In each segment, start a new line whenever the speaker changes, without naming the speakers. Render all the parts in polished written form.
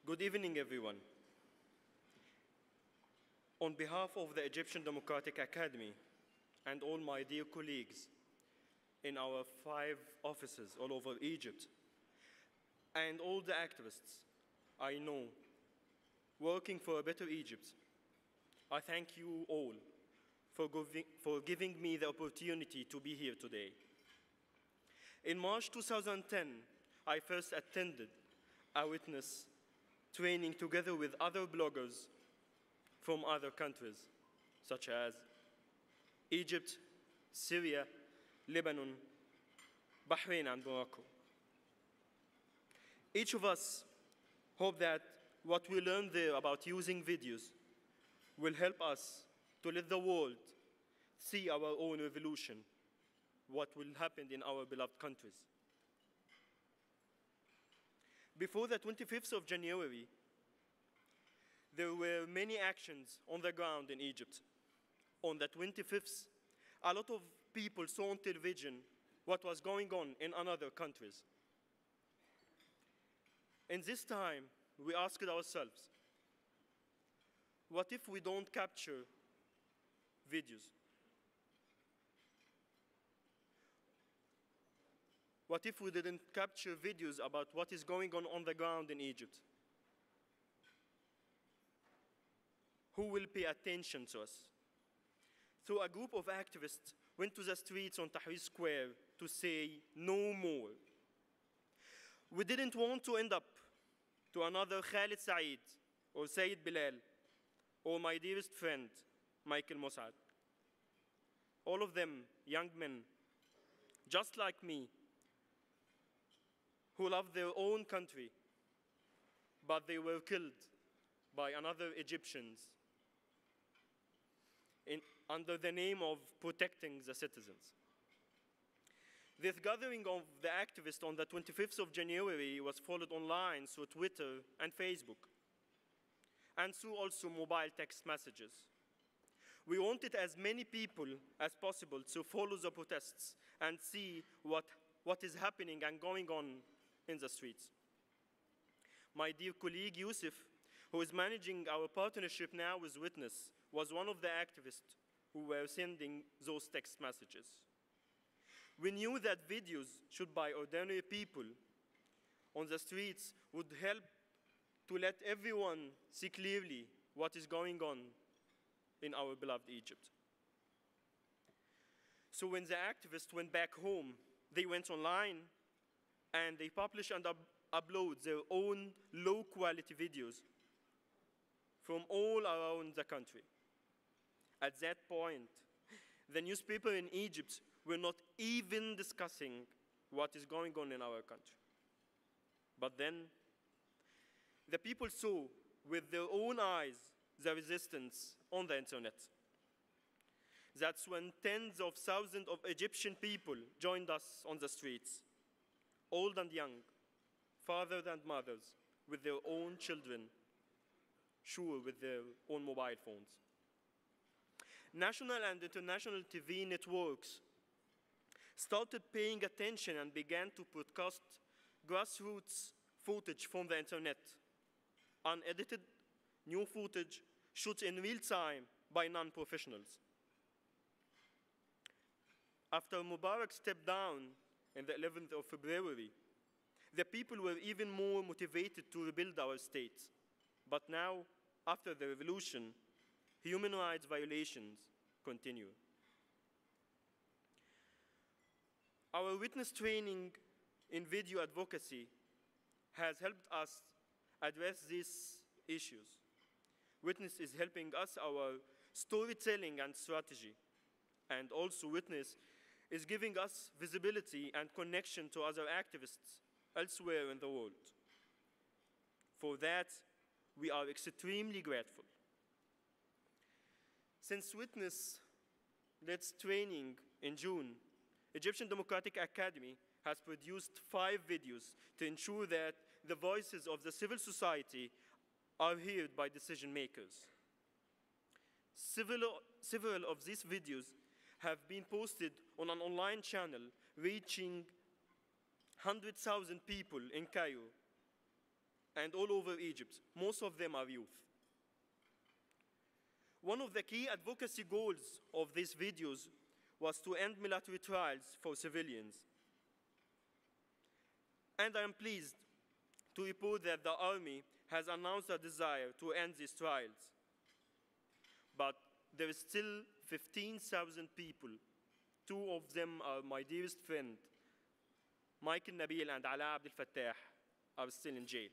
Good evening, everyone. On behalf of the Egyptian Democratic Academy and all my dear colleagues in our 5 offices all over Egypt, and all the activists I know working for a better Egypt, I thank you all for giving me the opportunity to be here today. In March 2010, I first attended a witness training together with other bloggers from other countries, such as Egypt, Syria, Lebanon, Bahrain, and Morocco. Each of us hope that what we learned there about using videos will help us to let the world see our own revolution, what will happen in our beloved countries. Before the 25th of January, there were many actions on the ground in Egypt. On the 25th, a lot of people saw on television what was going on in other countries. In this time, we asked ourselves, what if we don't capture videos? What if we didn't capture videos about what is going on the ground in Egypt? Who will pay attention to us? So a group of activists went to the streets on Tahrir Square to say no more. We didn't want to end up to another Khalid Said or Said Bilal or my dearest friend, Michael Mossad. All of them young men, just like me, who loved their own country, but they were killed by another Egyptians under the name of protecting the citizens. This gathering of the activists on the 25th of January was followed online through Twitter and Facebook, and through also mobile text messages. We wanted as many people as possible to follow the protests and see what is happening and going on in the streets. My dear colleague Yusuf, who is managing our partnership now with Witness, was one of the activists who were sending those text messages. We knew that videos shot by ordinary people on the streets would help to let everyone see clearly what is going on in our beloved Egypt. So when the activists went back home, they went online and they publish and upload their own low-quality videos from all around the country. At that point, the newspaper in Egypt were not even discussing what is going on in our country. But then, the people saw with their own eyes the resistance on the internet. That's when tens of thousands of Egyptian people joined us on the streets, old and young, fathers and mothers, with their own children, sure, with their own mobile phones. National and international TV networks started paying attention and began to broadcast grassroots footage from the internet, unedited new footage shot in real time by non-professionals. After Mubarak stepped down on the 11th of February, the people were even more motivated to rebuild our state. But now, after the revolution, human rights violations continue. Our witness training in video advocacy has helped us address these issues. Witness is helping us our storytelling and strategy, and also Witness is giving us visibility and connection to other activists elsewhere in the world. For that, we are extremely grateful. Since Witness led training in June, Egyptian Democratic Academy has produced 5 videos to ensure that the voices of the civil society are heard by decision makers. Several of these videos have been posted on an online channel reaching 100,000 people in Cairo and all over Egypt. Most of them are youth. One of the key advocacy goals of these videos was to end military trials for civilians. And I am pleased to report that the army has announced a desire to end these trials. But there is still 15,000 people. Two of them are my dearest friend, Michael Nabil and Ala Abdel Fattah, are still in jail.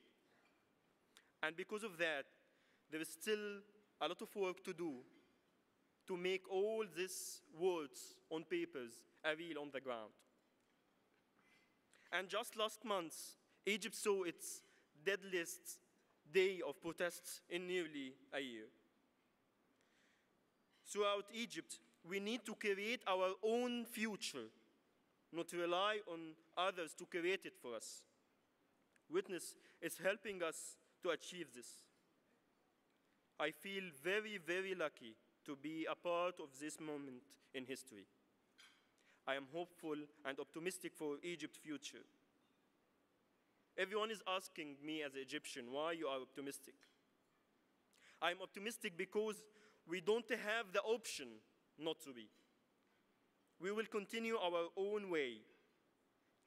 And because of that, there is still a lot of work to do to make all these words on papers a real on the ground. And just last month, Egypt saw its deadliest day of protests in nearly a year. Throughout Egypt, we need to create our own future, not rely on others to create it for us. Witness is helping us to achieve this. I feel very, very lucky to be a part of this moment in history. I am hopeful and optimistic for Egypt's future. Everyone is asking me as an Egyptian why you are optimistic. I'm optimistic because we don't have the option not to be. We will continue our own way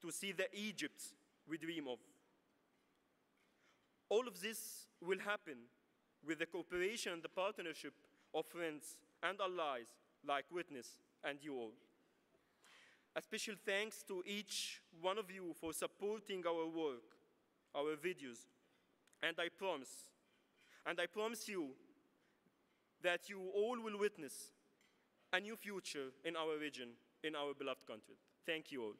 to see the Egypt we dream of. All of this will happen with the cooperation and the partnership of friends and allies like Witness and you all. A special thanks to each one of you for supporting our work, our videos, and I promise you that you all will witness a new future in our region, in our beloved country. Thank you all.